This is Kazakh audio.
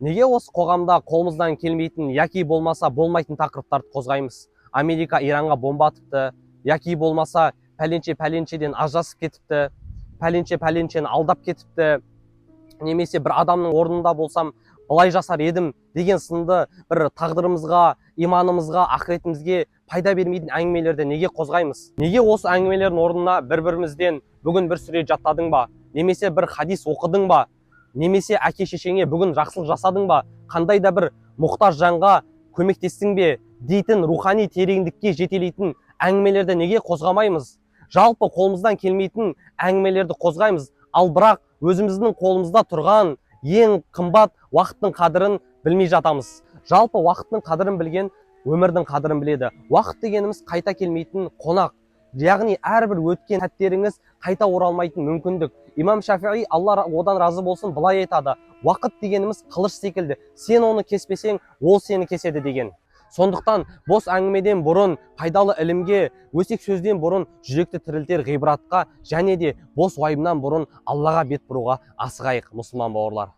Неге осы қоғамда қолымыздан келмейтін яки болмаса болмайтын тақырыптарды қозғаймыз? Америка Иранға бомба атыпты, яки болмаса пәленше пәленшеден ажырасып кетіпті, пәленше пәленшені алдап кетіпті, немесе бір адамның орнында болсам былай жасар едім деген сынды бір тағдырымызға, иманымызға, ақыретімізге пайда бермейтін әңгімелерді неге қозғаймыз? Неге осы әңгімелердің орнына бір-бірімізден бүгін бір сүре жаттадың ба, немесе бір хадис оқыдың ба, немесе әке шешеңе бүгін жақсылық жасадың ба, қандай да бір мұқтаж жанға көмектестің бе дейтін рухани тереңдікке жетелейтін әңгімелерді неге қозғамаймыз? Жалпы қолымыздан келмейтін әңгімелерді қозғаймыз, ал бірақ өзіміздің қолымызда тұрған ең қымбат уақыттың қадірін білмей жатамыз. Жалпы уақыттың қадірін білген өмірдің қадірін біледі. Уақыт дегеніміз қайта келмейтін қонақ, яғни әрбір өткен сәттеріңіз қайта оралмайтын мүмкіндік. Имам Шафиғи, Алла одан разы болсын, былай айтады: уақыт дегеніміз қылыш секілді, сен оны кеспесең, ол сені кеседі деген. Сондықтан бос әңгімеден бұрын пайдалы ілімге, өсек сөзден бұрын жүректі тірілтер ғибратқа, және де бос уайымнан бұрын Аллаға бет бұруға асығайық, мұсылман бауырлар.